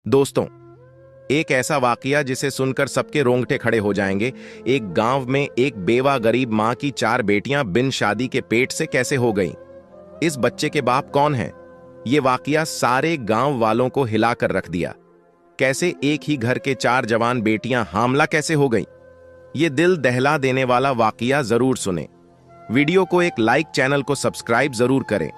दोस्तों, एक ऐसा वाकया जिसे सुनकर सबके रोंगटे खड़े हो जाएंगे। एक गांव में एक बेवा गरीब मां की 4 बेटियां बिन शादी के पेट से कैसे हो गईं? इस बच्चे के बाप कौन हैं? ये वाकया सारे गांव वालों को हिलाकर रख दिया। कैसे एक ही घर के 4 जवान बेटियां हामला कैसे हो गईं? ये दिल दहला देने वाला वाकया जरूर सुने। वीडियो को एक लाइक, चैनल को सब्सक्राइब जरूर करें।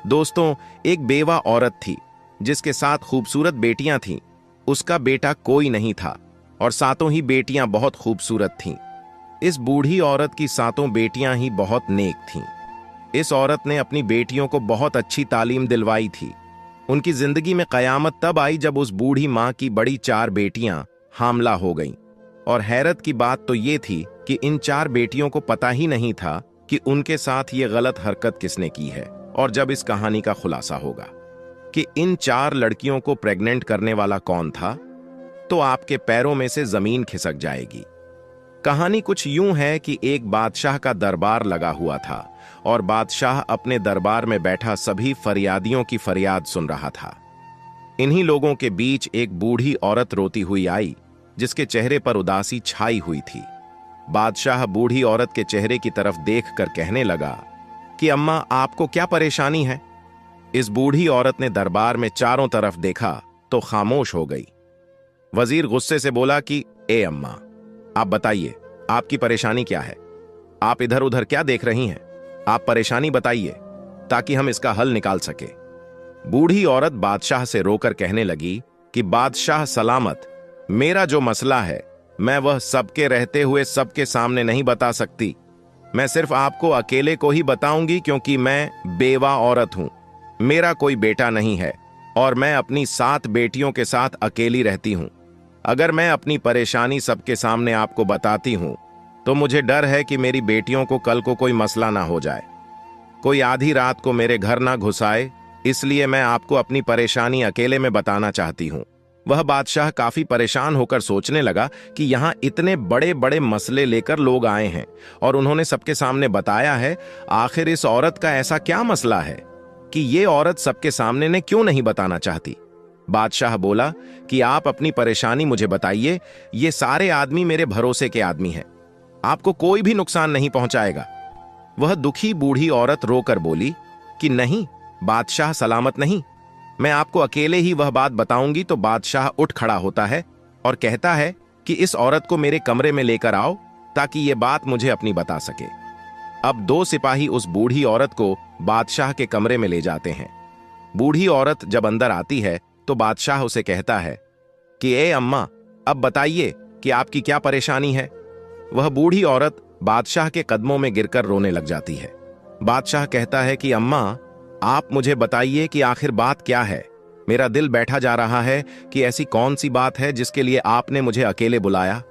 दोस्तों, एक बेवा औरत थी जिसके साथ खूबसूरत बेटियां थीं। उसका बेटा कोई नहीं था और सातों ही बेटियां बहुत खूबसूरत थीं। इस बूढ़ी औरत की सातों बेटियां ही बहुत नेक थीं। इस औरत ने अपनी बेटियों को बहुत अच्छी तालीम दिलवाई थी। उनकी जिंदगी में कयामत तब आई जब उस बूढ़ी मां की बड़ी 4 बेटियां हामला हो गईं। और हैरत की बात तो ये थी कि इन 4 बेटियों को पता ही नहीं था कि उनके साथ ये गलत हरकत किसने की है। और जब इस कहानी का खुलासा होगा कि इन 4 लड़कियों को प्रेग्नेंट करने वाला कौन था, तो आपके पैरों में से जमीन खिसक जाएगी। कहानी कुछ यूं है कि एक बादशाह का दरबार लगा हुआ था और बादशाह अपने दरबार में बैठा सभी फरियादियों की फरियाद सुन रहा था। इन्हीं लोगों के बीच एक बूढ़ी औरत रोती हुई आई, जिसके चेहरे पर उदासी छाई हुई थी। बादशाह बूढ़ी औरत के चेहरे की तरफ देखकर कहने लगा कि अम्मा, आपको क्या परेशानी है? इस बूढ़ी औरत ने दरबार में चारों तरफ देखा तो खामोश हो गई। वजीर गुस्से से बोला कि ए अम्मा, आप बताइए, आपकी परेशानी क्या है? आप इधर उधर क्या देख रही हैं? आप परेशानी बताइए ताकि हम इसका हल निकाल सके। बूढ़ी औरत बादशाह से रोकर कहने लगी कि बादशाह सलामत, मेरा जो मसला है मैं वह सबके रहते हुए सबके सामने नहीं बता सकती। मैं सिर्फ आपको अकेले को ही बताऊंगी, क्योंकि मैं बेवा औरत हूं। मेरा कोई बेटा नहीं है और मैं अपनी 7 बेटियों के साथ अकेली रहती हूं। अगर मैं अपनी परेशानी सबके सामने आपको बताती हूं तो मुझे डर है कि मेरी बेटियों को कल को कोई मसला ना हो जाए, कोई आधी रात को मेरे घर ना घुस आए। इसलिए मैं आपको अपनी परेशानी अकेले में बताना चाहती हूं। वह बादशाह काफी परेशान होकर सोचने लगा कि यहां इतने बड़े बड़े मसले लेकर लोग आए हैं और उन्होंने सबके सामने बताया है। आखिर इस औरत का ऐसा क्या मसला है कि ये औरत सबके सामने ने क्यों नहीं बताना चाहती? बादशाह बोला कि आप अपनी परेशानी मुझे बताइए। ये सारे आदमी मेरे भरोसे के आदमी हैं, आपको कोई भी नुकसान नहीं पहुंचाएगा। वह दुखी बूढ़ी औरत रोकर बोली कि नहीं बादशाह सलामत नहीं, मैं आपको अकेले ही वह बात बताऊंगी। तो बादशाह उठ खड़ा होता है और कहता है कि इस औरत को मेरे कमरे में लेकर आओ ताकि ये बात मुझे अपनी बता सके। अब 2 सिपाही उस बूढ़ी औरत को बादशाह के कमरे में ले जाते हैं। बूढ़ी औरत जब अंदर आती है तो बादशाह उसे कहता है कि ए अम्मा, अब बताइए कि आपकी क्या परेशानी है। वह बूढ़ी औरत बादशाह के कदमों में गिरकर रोने लग जाती है। बादशाह कहता है कि अम्मा, आप मुझे बताइए कि आखिर बात क्या है। मेरा दिल बैठा जा रहा है कि ऐसी कौन सी बात है जिसके लिए आपने मुझे अकेले बुलाया,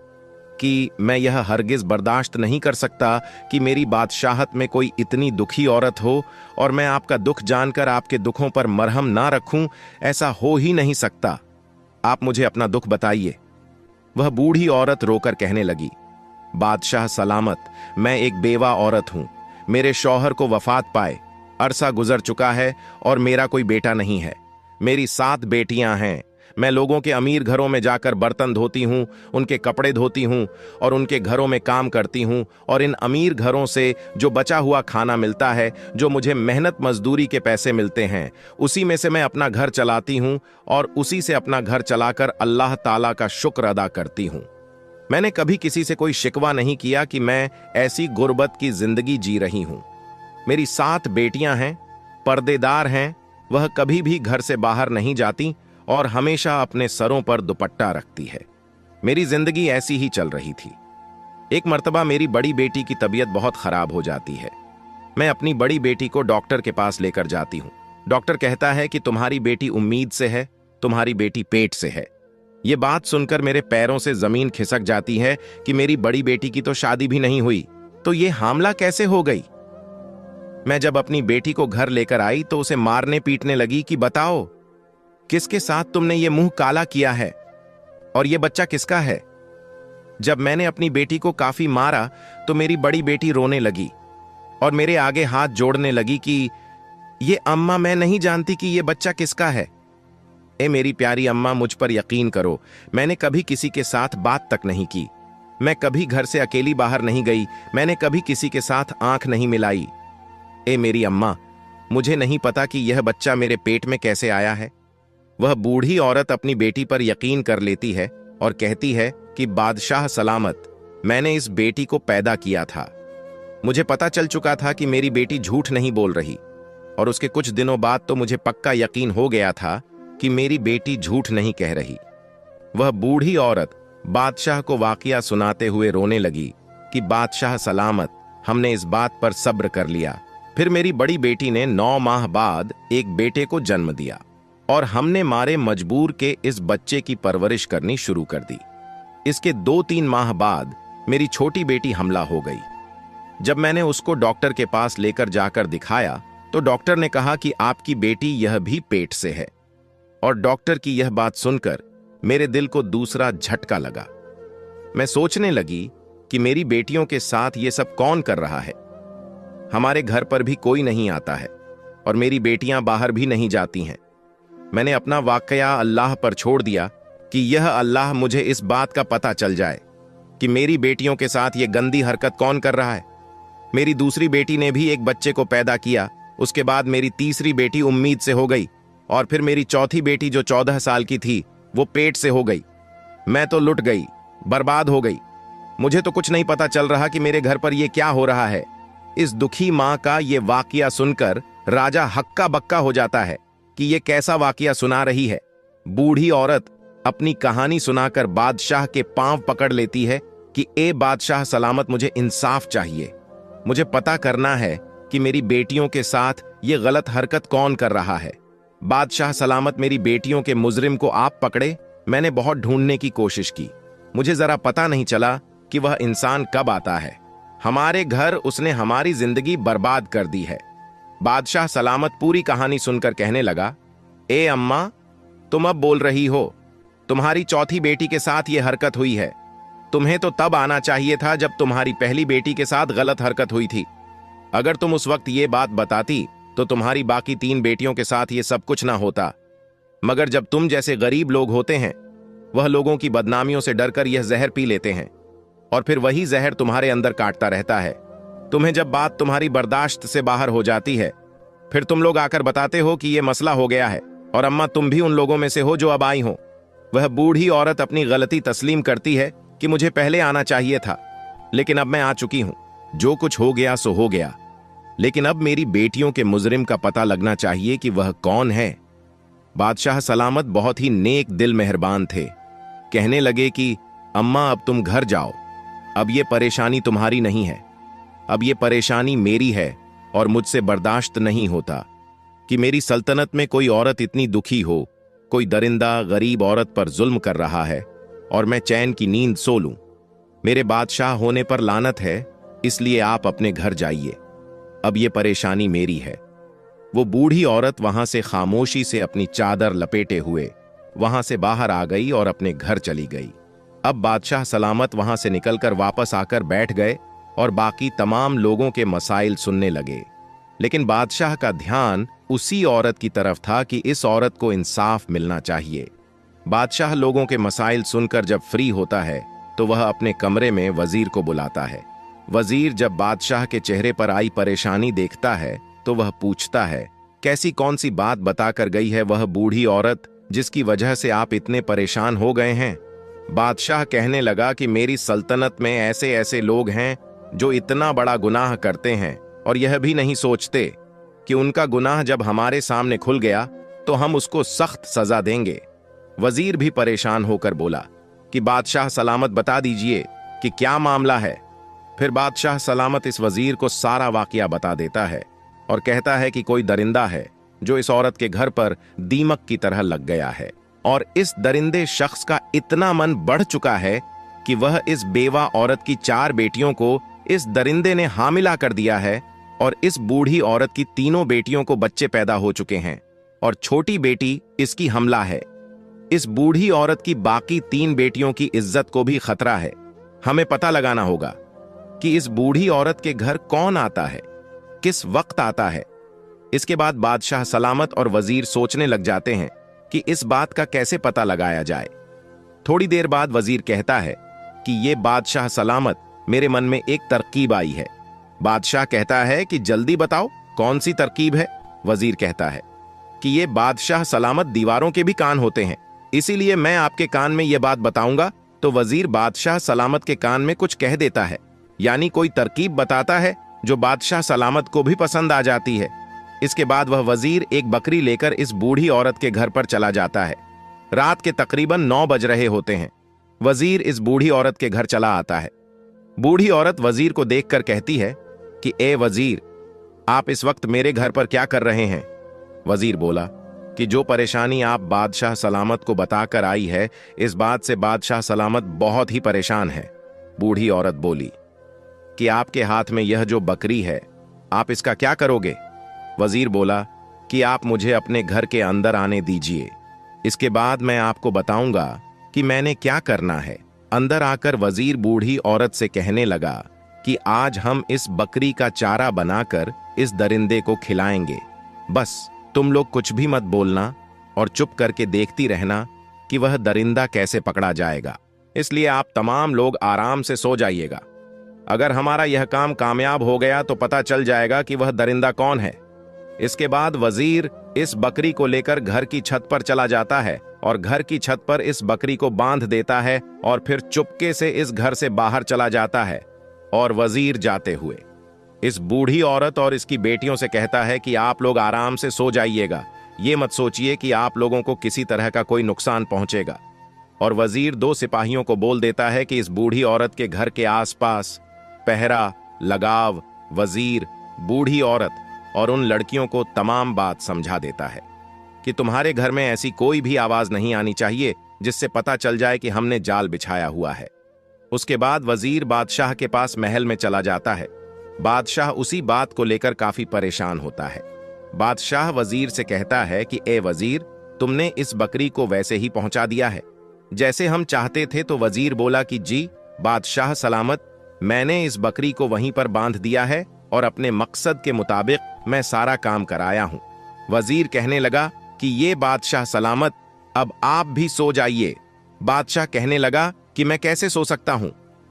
कि मैं यह हरगिज बर्दाश्त नहीं कर सकता कि मेरी बादशाहत में कोई इतनी दुखी औरत हो और मैं आपका दुख जानकर आपके दुखों पर मरहम ना रखूं। ऐसा हो ही नहीं सकता। आप मुझे अपना दुख बताइए। वह बूढ़ी औरत रोकर कहने लगी, बादशाह सलामत, मैं एक बेवा औरत हूं। मेरे शौहर को वफात पाए अरसा गुजर चुका है और मेरा कोई बेटा नहीं है। मेरी 7 बेटियां हैं। मैं लोगों के अमीर घरों में जाकर बर्तन धोती हूं, उनके कपड़े धोती हूं और उनके घरों में काम करती हूं। और इन अमीर घरों से जो बचा हुआ खाना मिलता है, जो मुझे मेहनत मजदूरी के पैसे मिलते हैं, उसी में से मैं अपना घर चलाती हूं और उसी से अपना घर चलाकर अल्लाह ताला का शुक्र अदा करती हूं। मैंने कभी किसी से कोई शिकवा नहीं किया कि मैं ऐसी गुर्बत की जिंदगी जी रही हूं। मेरी 7 बेटियां हैं, पर्देदार हैं। वह कभी भी घर से बाहर नहीं जाती और हमेशा अपने सरों पर दुपट्टा रखती है। मेरी जिंदगी ऐसी ही चल रही थी। एक मर्तबा मेरी बड़ी बेटी की तबीयत बहुत खराब हो जाती है। मैं अपनी बड़ी बेटी को डॉक्टर के पास लेकर जाती हूं। डॉक्टर कहता है कि तुम्हारी बेटी उम्मीद से है, तुम्हारी बेटी पेट से है। यह बात सुनकर मेरे पैरों से जमीन खिसक जाती है कि मेरी बड़ी बेटी की तो शादी भी नहीं हुई, तो यह हामला कैसे हो गई? मैं जब अपनी बेटी को घर लेकर आई तो उसे मारने पीटने लगी कि बताओ, किसके साथ तुमने ये मुंह काला किया है और ये बच्चा किसका है? जब मैंने अपनी बेटी को काफी मारा तो मेरी बड़ी बेटी रोने लगी और मेरे आगे हाथ जोड़ने लगी कि ये अम्मा, मैं नहीं जानती कि ये बच्चा किसका है। ए मेरी प्यारी अम्मा, मुझ पर यकीन करो, मैंने कभी किसी के साथ बात तक नहीं की। मैं कभी घर से अकेली बाहर नहीं गई। मैंने कभी किसी के साथ आंख नहीं मिलाई। ए मेरी अम्मा, मुझे नहीं पता कि यह बच्चा मेरे पेट में कैसे आया है। वह बूढ़ी औरत अपनी बेटी पर यकीन कर लेती है और कहती है कि बादशाह सलामत, मैंने इस बेटी को पैदा किया था। मुझे पता चल चुका था कि मेरी बेटी झूठ नहीं बोल रही, और उसके कुछ दिनों बाद तो मुझे पक्का यकीन हो गया था कि मेरी बेटी झूठ नहीं कह रही। वह बूढ़ी औरत बादशाह को वाकया सुनाते हुए रोने लगी कि बादशाह सलामत, हमने इस बात पर सब्र कर लिया। फिर मेरी बड़ी बेटी ने 9 माह बाद एक बेटे को जन्म दिया और हमने मारे मजबूर के इस बच्चे की परवरिश करनी शुरू कर दी। इसके 2-3 माह बाद मेरी छोटी बेटी हमला हो गई। जब मैंने उसको डॉक्टर के पास लेकर जाकर दिखाया तो डॉक्टर ने कहा कि आपकी बेटी यह भी पेट से है। और डॉक्टर की यह बात सुनकर मेरे दिल को दूसरा झटका लगा। मैं सोचने लगी कि मेरी बेटियों के साथ ये सब कौन कर रहा है। हमारे घर पर भी कोई नहीं आता है और मेरी बेटियां बाहर भी नहीं जाती हैं। मैंने अपना वाकया अल्लाह पर छोड़ दिया कि यह अल्लाह मुझे इस बात का पता चल जाए कि मेरी बेटियों के साथ ये गंदी हरकत कौन कर रहा है। मेरी दूसरी बेटी ने भी एक बच्चे को पैदा किया। उसके बाद मेरी तीसरी बेटी उम्मीद से हो गई और फिर मेरी चौथी बेटी जो 14 साल की थी वो पेट से हो गई। मैं तो लुट गई, बर्बाद हो गई। मुझे तो कुछ नहीं पता चल रहा कि मेरे घर पर यह क्या हो रहा है। इस दुखी मां का ये वाकया सुनकर राजा हक्का बक्का हो जाता है कि ये कैसा वाकया सुना रही है। बूढ़ी औरत अपनी कहानी सुनाकर बादशाह के पांव पकड़ लेती है कि ए बादशाह सलामत, मुझे इंसाफ चाहिए। मुझे पता करना है कि मेरी बेटियों के साथ ये गलत हरकत कौन कर रहा है। बादशाह सलामत, मेरी बेटियों के मुजरिम को आप पकड़े। मैंने बहुत ढूंढने की कोशिश की, मुझे जरा पता नहीं चला कि वह इंसान कब आता है। हमारे घर उसने हमारी जिंदगी बर्बाद कर दी है। बादशाह सलामत पूरी कहानी सुनकर कहने लगा, ए अम्मा, तुम अब बोल रही हो। तुम्हारी चौथी बेटी के साथ यह हरकत हुई है। तुम्हें तो तब आना चाहिए था जब तुम्हारी पहली बेटी के साथ गलत हरकत हुई थी। अगर तुम उस वक्त ये बात बताती तो तुम्हारी बाकी 3 बेटियों के साथ ये सब कुछ ना होता। मगर जब तुम जैसे गरीब लोग होते हैं, वह लोगों की बदनामियों से डरकर यह जहर पी लेते हैं और फिर वही जहर तुम्हारे अंदर काटता रहता है। तुम्हें जब बात तुम्हारी बर्दाश्त से बाहर हो जाती है, फिर तुम लोग आकर बताते हो कि यह मसला हो गया है। और अम्मा, तुम भी उन लोगों में से हो जो अब आई हो। वह बूढ़ी औरत अपनी गलती तस्लीम करती है कि मुझे पहले आना चाहिए था, लेकिन अब मैं आ चुकी हूं। जो कुछ हो गया सो हो गया, लेकिन अब मेरी बेटियों के मुजरिम का पता लगना चाहिए कि वह कौन है। बादशाह सलामत बहुत ही नेक दिल मेहरबान थे। कहने लगे कि अम्मा, अब तुम घर जाओ। अब ये परेशानी तुम्हारी नहीं है, अब ये परेशानी मेरी है और मुझसे बर्दाश्त नहीं होता कि मेरी सल्तनत में कोई औरत इतनी दुखी हो। कोई दरिंदा गरीब औरत पर जुल्म कर रहा है और मैं चैन की नींद सो लूं। मेरे बादशाह होने पर लानत है, इसलिए आप अपने घर जाइए। अब ये परेशानी मेरी है। वो बूढ़ी औरत वहां से खामोशी से अपनी चादर लपेटे हुए वहां से बाहर आ गई और अपने घर चली गई। अब बादशाह सलामत वहां से निकलकर वापस आकर बैठ गए और बाकी तमाम लोगों के मसाइल सुनने लगे। लेकिन बादशाह का ध्यान उसी औरत की तरफ था कि इस औरत को इंसाफ मिलना चाहिए। बादशाह लोगों के मसाइल सुनकर जब फ्री होता है तो वह अपने कमरे में वजीर को बुलाता है। वजीर जब बादशाह के चेहरे पर आई परेशानी देखता है तो वह पूछता है, कैसी कौन सी बात बताकर गई है वह बूढ़ी औरत जिसकी वजह से आप इतने परेशान हो गए हैं। बादशाह कहने लगा कि मेरी सल्तनत में ऐसे ऐसे लोग हैं जो इतना बड़ा गुनाह करते हैं और यह भी नहीं सोचते कि उनका गुनाह जब हमारे सामने खुल गया तो हम उसको सख्त सजा देंगे। वजीर भी परेशान होकर बोला कि बादशाह सलामत, बता दीजिए कि क्या मामला है। फिर बादशाह सलामत इस वजीर को सारा वाकया बता देता है और कहता है कि कोई दरिंदा है जो इस औरत के घर पर दीमक की तरह लग गया है और इस दरिंदे शख्स का इतना मन बढ़ चुका है कि वह इस बेवा औरत की 4 बेटियों को इस दरिंदे ने हामिला कर दिया है और इस बूढ़ी औरत की 3 बेटियों को बच्चे पैदा हो चुके हैं और छोटी बेटी इसकी हमला है। इस बूढ़ी औरत की बाकी 3 बेटियों की इज्जत को भी खतरा है। हमें पता लगाना होगा कि इस बूढ़ी औरत के घर कौन आता है, किस वक्त आता है। इसके बाद बादशाह सलामत और वजीर सोचने लग जाते हैं कि इस बात का कैसे पता लगाया जाए। थोड़ी देर बाद वजीर कहता है कि ये बादशाह सलामत, मेरे मन में एक तरकीब आई है। बादशाह कहता है कि जल्दी बताओ कौन सी तरकीब है। वजीर कहता है कि ये बादशाह सलामत दीवारों के भी कान होते हैं, इसीलिए मैं आपके कान में ये बात बताऊंगा। तो वजीर बादशाह सलामत के कान में कुछ कह देता है, यानी कोई तरकीब बताता है जो बादशाह सलामत को भी पसंद आ जाती है। इसके बाद वह वजीर एक बकरी लेकर इस बूढ़ी औरत के घर पर चला जाता है। रात के तकरीबन 9 बज रहे होते हैं। वजीर इस बूढ़ी औरत के घर चला आता है। बूढ़ी औरत वजीर को देखकर कहती है कि ए वजीर, आप इस वक्त मेरे घर पर क्या कर रहे हैं? वजीर बोला कि जो परेशानी आप बादशाह सलामत को बताकर आई है, इस बात से बादशाह सलामत बहुत ही परेशान है। बूढ़ी औरत बोली कि आपके हाथ में यह जो बकरी है, आप इसका क्या करोगे? वजीर बोला कि आप मुझे अपने घर के अंदर आने दीजिए, इसके बाद मैं आपको बताऊंगा कि मैंने क्या करना है। अंदर आकर वजीर बूढ़ी औरत से कहने लगा कि आज हम इस बकरी का चारा बनाकर इस दरिंदे को खिलाएंगे। बस तुम लोग कुछ भी मत बोलना और चुप करके देखती रहना कि वह दरिंदा कैसे पकड़ा जाएगा। इसलिए आप तमाम लोग आराम से सो जाइएगा। अगर हमारा यह काम कामयाब हो गया तो पता चल जाएगा कि वह दरिंदा कौन है। इसके बाद वजीर इस बकरी को लेकर घर की छत पर चला जाता है और घर की छत पर इस बकरी को बांध देता है और फिर चुपके से इस घर से बाहर चला जाता है। और वजीर जाते हुए इस बूढ़ी औरत और इसकी बेटियों से कहता है कि आप लोग आराम से सो जाइएगा, ये मत सोचिए कि आप लोगों को किसी तरह का कोई नुकसान पहुंचेगा। और वजीर 2 सिपाहियों को बोल देता है कि इस बूढ़ी औरत के घर के आसपास पहरा लगाव। वजीर बूढ़ी औरत और उन लड़कियों को तमाम बात समझा देता है कि तुम्हारे घर में ऐसी कोई भी आवाज नहीं आनी चाहिए जिससे पता चल जाए कि हमने जाल बिछाया हुआ है। उसके बाद वजीर बादशाह के पास महल में चला जाता है। बादशाह उसी बात को लेकर काफी परेशान होता है। बादशाह वजीर से कहता है कि ए वजीर, तुमने इस बकरी को वैसे ही पहुंचा दिया है जैसे हम चाहते थे? तो वजीर बोला कि जी बादशाह सलामत, मैंने इस बकरी को वहीं पर बांध दिया है और अपने मकसद के मुताबिक मैं सारा काम कराया हूं। वजीर कहने लगा कि ये बादशाह सलामत, अब आप भी सो जाइए। बादशाह कहने लगा कि मैं कैसे सो सकता हूं?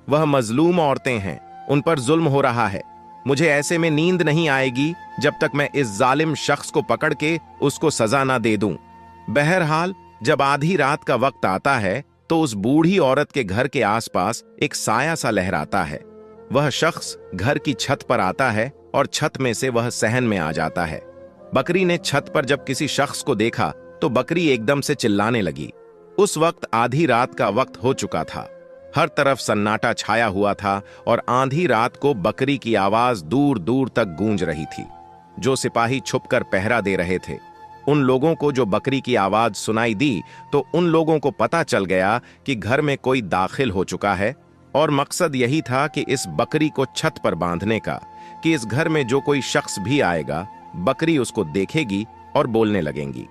वह मजलूम औरतें हैं, उन पर जुल्म हो रहा है। मुझे ऐसे में नींद नहीं आएगी जब तक मैं इस जालिम शख्स को पकड़ के उसको सजा ना दे दूं। बहरहाल जब आधी रात का वक्त आता है तो उस बूढ़ी औरत के घर के आसपास एक साया सा लहराता है। वह शख्स घर की छत पर आता है और छत में से वह सहन में आ जाता है। बकरी ने छत पर जब किसी शख्स को देखा तो बकरी एकदम से चिल्लाने लगी। उस वक्त आधी रात का वक्त हो चुका था। हर तरफ सन्नाटा छाया हुआ था और आधी रात को बकरी की आवाज दूर दूर तक गूंज रही थी। जो सिपाही छुपकर पहरा दे रहे थे, उन लोगों को जो बकरी की आवाज सुनाई दी तो उन लोगों को पता चल गया कि घर में कोई दाखिल हो चुका है और मकसद यही था कि इस बकरी को छत पर बांधने का, कि इस घर में जो कोई शख्स भी आएगा बकरी उसको देखेगी और बोलने लगेंगी।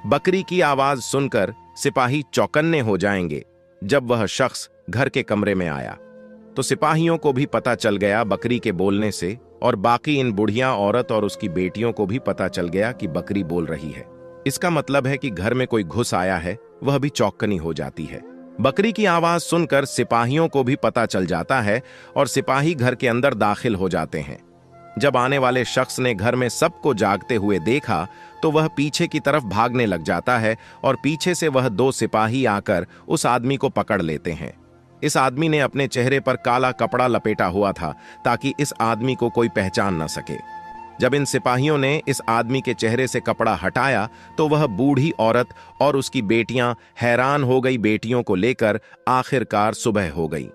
बकरी की आवाज सुनकर सिपाही चौकन्ने हो जाएंगे। जब वह शख्स घर के कमरे में आया तो सिपाहियों को भी पता चल गया बकरी के बोलने से, और बाकी इन बुढ़िया औरत और उसकी बेटियों को भी पता चल गया कि बकरी बोल रही है। इसका मतलब है कि घर में कोई घुस आया है। वह भी चौकन्नी हो जाती है। बकरी की आवाज सुनकर सिपाहियों को भी पता चल जाता है और सिपाही घर के अंदर दाखिल हो जाते हैं। जब आने वाले शख्स ने घर में सबको जागते हुए देखा तो वह पीछे की तरफ भागने लग जाता है और पीछे से वह 2 सिपाही आकर उस आदमी को पकड़ लेते हैं। इस आदमी ने अपने चेहरे पर काला कपड़ा लपेटा हुआ था ताकि इस आदमी को कोई पहचान न सके। जब इन सिपाहियों ने इस आदमी के चेहरे से कपड़ा हटाया तो वह बूढ़ी औरत और उसकी बेटियां हैरान हो गई। बेटियों को लेकर आखिरकार सुबह हो गई।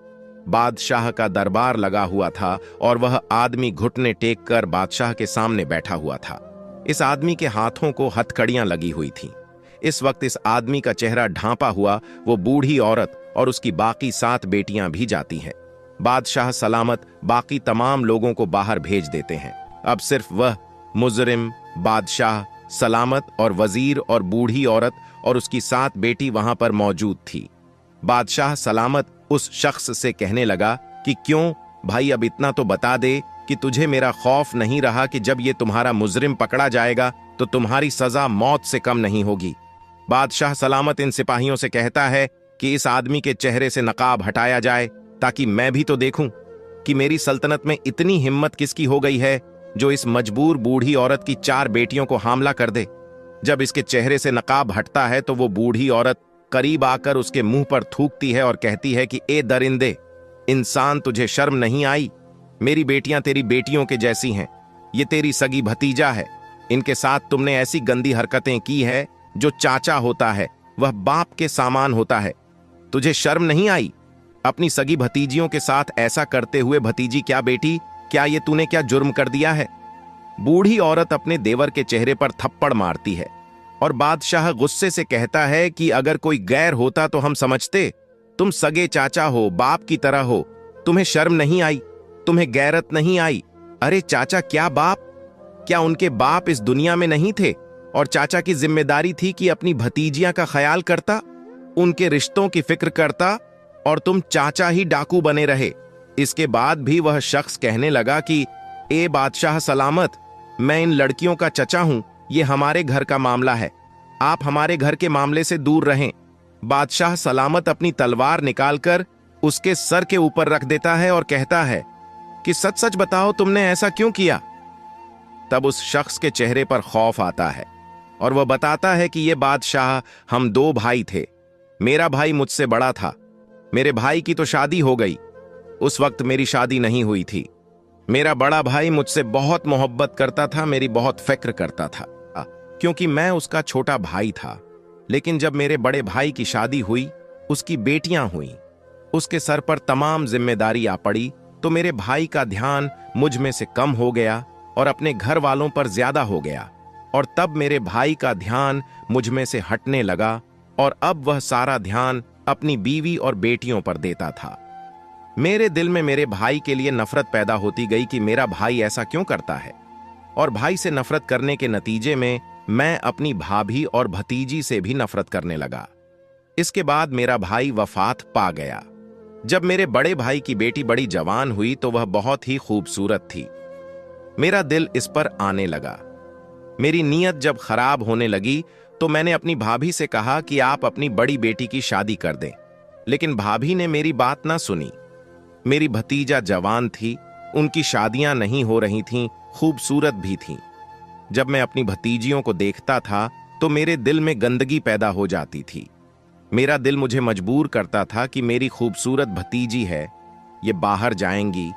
बादशाह का दरबार लगा हुआ था और वह आदमी घुटने टेक कर बादशाह के सामने बैठा हुआ था। इस आदमी के हाथों को हथकड़ियां लगी हुई थीं। इस वक्त इस आदमी का चेहरा ढांपा हुआ वो बूढ़ी औरत और उसकी बाकी 7 बेटियां भी जाती हैं। बादशाह सलामत बाकी तमाम लोगों को बाहर भेज देते हैं। अब सिर्फ वह, मुजरिम, बादशाह सलामत और वजीर और बूढ़ी औरत और उसकी 7 बेटी वहां पर मौजूद थी। बादशाह सलामत उस शख्स से कहने लगा कि क्यों भाई, अब इतना तो बता दे कि तुझे मेरा खौफ नहीं रहा कि जब ये तुम्हारा मुजरिम पकड़ा जाएगा तो तुम्हारी सजा मौत से कम नहीं होगी। बादशाह सलामत इन सिपाहियों से कहता है कि इस आदमी के चेहरे से नकाब हटाया जाए, ताकि मैं भी तो देखूं कि मेरी सल्तनत में इतनी हिम्मत किसकी हो गई है जो इस मजबूर बूढ़ी औरत की 4 बेटियों को हामला कर दे। जब इसके चेहरे से नकाब हटता है तो वो बूढ़ी औरत करीब आकर उसके मुंह पर थूकती है और कहती है कि ए दरिंदे, इंसान, तुझे शर्म नहीं आई? मेरी बेटियां तेरी बेटियों के जैसी हैं, ये तेरी सगी भतीजा है, इनके साथ तुमने ऐसी गंदी हरकतें की है। जो चाचा होता है वह बाप के सामान होता है, तुझे शर्म नहीं आई? अपनी सगी भतीजियों के साथ ऐसा करते हुए भतीजी, क्या बेटी, क्या ये तूने क्या जुर्म कर दिया है? बूढ़ी औरत अपने देवर के चेहरे पर थप्पड़ मारती है और बादशाह गुस्से से कहता है कि अगर कोई गैर होता तो हम समझते, तुम सगे चाचा हो, बाप की तरह हो, तुम्हें शर्म नहीं आई? तुम्हें गैरत नहीं आई? अरे चाचा, क्या बाप? क्या उनके बाप इस दुनिया में नहीं थे और चाचा की जिम्मेदारी थी कि अपनी भतीजियां का ख्याल करता, उनके रिश्तों की फिक्र करता, और तुम चाचा ही डाकू बने रहे। इसके बाद भी वह शख्स कहने लगा कि ए बादशाह सलामत, मैं इन लड़कियों का चचा हूं, ये हमारे घर का मामला है, आप हमारे घर के मामले से दूर रहें। बादशाह सलामत अपनी तलवार निकालकर उसके सर के ऊपर रख देता है और कहता है कि सच सच बताओ, तुमने ऐसा क्यों किया? तब उस शख्स के चेहरे पर खौफ आता है और वह बताता है कि ये बादशाह, हम 2 भाई थे, मेरा भाई मुझसे बड़ा था, मेरे भाई की तो शादी हो गई, उस वक्त मेरी शादी नहीं हुई थी। मेरा बड़ा भाई मुझसे बहुत मोहब्बत करता था, मेरी बहुत फिक्र करता था, क्योंकि मैं उसका छोटा भाई था। लेकिन जब मेरे बड़े भाई की शादी हुई, उसकी बेटियां हुई, उसके सर पर तमाम जिम्मेदारी आ पड़ी, तो मेरे भाई का ध्यान मुझ में से कम हो गया और अपने घर वालों पर ज्यादा हो गया, और तब मेरे भाई का ध्यान मुझ में से हटने लगा और अब वह सारा ध्यान अपनी बीवी और बेटियों पर देता था। मेरे दिल में मेरे भाई के लिए नफरत पैदा होती गई कि मेरा भाई ऐसा क्यों करता है, और भाई से नफरत करने के नतीजे में मैं अपनी भाभी और भतीजी से भी नफरत करने लगा। इसके बाद मेरा भाई वफात पा गया। जब मेरे बड़े भाई की बेटी बड़ी जवान हुई तो वह बहुत ही खूबसूरत थी। मेरा दिल इस पर आने लगा। मेरी नीयत जब खराब होने लगी तो मैंने अपनी भाभी से कहा कि आप अपनी बड़ी बेटी की शादी कर दें, लेकिन भाभी ने मेरी बात ना सुनी। मेरी भतीजा जवान थी, उनकी शादियां नहीं हो रही थीं, खूबसूरत भी थीं। जब मैं अपनी भतीजियों को देखता था तो मेरे दिल में गंदगी पैदा हो जाती थी। मेरा दिल मुझे मजबूर करता था कि मेरी खूबसूरत भतीजी है, ये बाहर जाएंगी,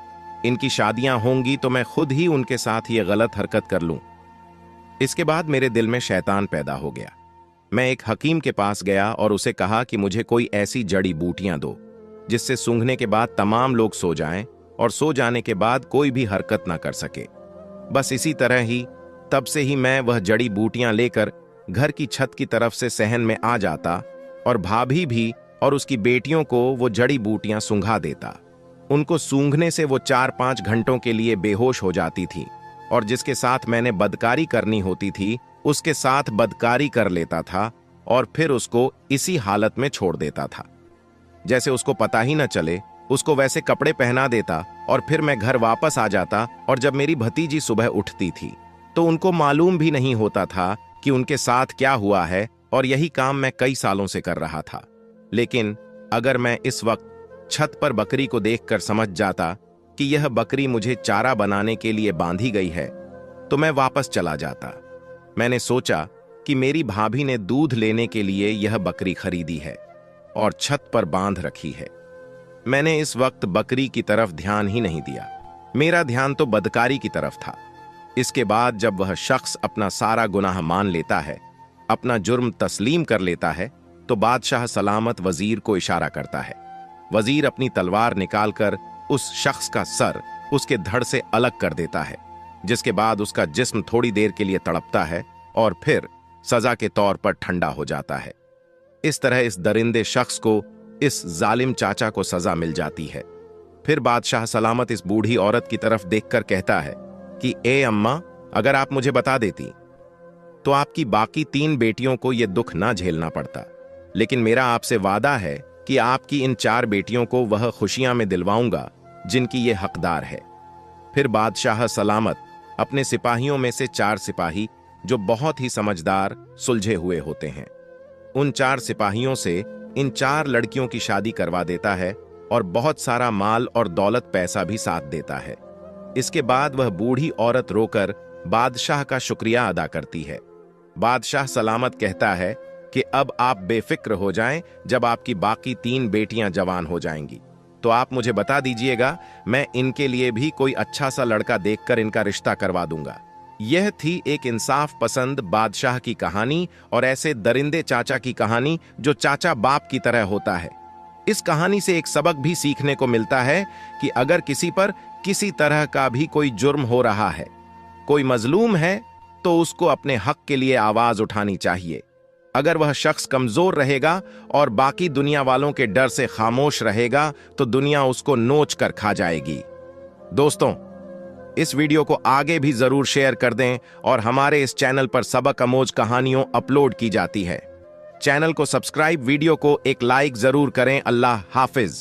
इनकी शादियां होंगी तो मैं खुद ही उनके साथ ये गलत हरकत कर लूं। इसके बाद मेरे दिल में शैतान पैदा हो गया। मैं एक हकीम के पास गया और उसे कहा कि मुझे कोई ऐसी जड़ी बूटियां दो जिससे सूंघने के बाद तमाम लोग सो जाएं और सो जाने के बाद कोई भी हरकत ना कर सके। बस इसी तरह ही तब से ही मैं वह जड़ी बूटियां लेकर घर की छत की तरफ से सहन में आ जाता और भाभी भी और उसकी बेटियों को वो जड़ी बूटियां सूंघा देता। उनको सूंघने से वो 4-5 घंटों के लिए बेहोश हो जाती थी और जिसके साथ मैंने बदकारी करनी होती थी उसके साथ बदकारी कर लेता था और फिर उसको इसी हालत में छोड़ देता था। जैसे उसको पता ही न चले, उसको वैसे कपड़े पहना देता और फिर मैं घर वापस आ जाता। और जब मेरी भतीजी सुबह उठती थी तो उनको मालूम भी नहीं होता था कि उनके साथ क्या हुआ है, और यही काम मैं कई सालों से कर रहा था। लेकिन अगर मैं इस वक्त छत पर बकरी को देखकर समझ जाता कि यह बकरी मुझे चारा बनाने के लिए बांधी गई है तो मैं वापस चला जाता। मैंने सोचा कि मेरी भाभी ने दूध लेने के लिए यह बकरी खरीदी है और छत पर बांध रखी है। मैंने इस वक्त बकरी की तरफ ध्यान ही नहीं दिया, मेरा ध्यान तो बदकारी की तरफ था। इसके बाद जब वह शख्स अपना सारा गुनाह मान लेता है, अपना जुर्म तस्लीम कर लेता है, तो बादशाह सलामत वजीर को इशारा करता है। वजीर अपनी तलवार निकालकर उस शख्स का सर उसके धड़ से अलग कर देता है, जिसके बाद उसका जिस्म थोड़ी देर के लिए तड़पता है और फिर सजा के तौर पर ठंडा हो जाता है। इस तरह इस दरिंदे शख्स को, इस जालिम चाचा को सजा मिल जाती है। फिर बादशाह सलामत इस बूढ़ी औरत की तरफ देखकर कहता है कि ए अम्मा, अगर आप मुझे बता देती तो आपकी बाकी 3 बेटियों को यह दुख ना झेलना पड़ता, लेकिन मेरा आपसे वादा है कि आपकी इन 4 बेटियों को वह खुशियां में दिलवाऊंगा जिनकी ये हकदार है। फिर बादशाह सलामत अपने सिपाहियों में से 4 सिपाही, जो बहुत ही समझदार सुलझे हुए होते हैं, उन 4 सिपाहियों से इन 4 लड़कियों की शादी करवा देता है और बहुत सारा माल और दौलत पैसा भी साथ देता है। इसके बाद वह बूढ़ी औरत रोकर बादशाह का शुक्रिया अदा करती है। बादशाह सलामत कहता है कि अब आप बेफिक्र हो जाएं, जब आपकी बाकी 3 बेटियां जवान हो जाएंगी तो आप मुझे बता दीजिएगा, मैं इनके लिए भी कोई अच्छा सा लड़का देखकर इनका रिश्ता करवा दूंगा। यह थी एक इंसाफ पसंद बादशाह की कहानी और ऐसे दरिंदे चाचा की कहानी जो चाचा बाप की तरह होता है। इस कहानी से एक सबक भी सीखने को मिलता है कि अगर किसी पर किसी तरह का भी कोई जुर्म हो रहा है, कोई मजलूम है, तो उसको अपने हक के लिए आवाज उठानी चाहिए। अगर वह शख्स कमजोर रहेगा और बाकी दुनिया वालों के डर से खामोश रहेगा तो दुनिया उसको नोच कर खा जाएगी। दोस्तों, इस वीडियो को आगे भी जरूर शेयर कर दें और हमारे इस चैनल पर सबक आमोज कहानियों अपलोड की जाती है। चैनल को सब्सक्राइब, वीडियो को एक लाइक जरूर करें। अल्लाह हाफिज।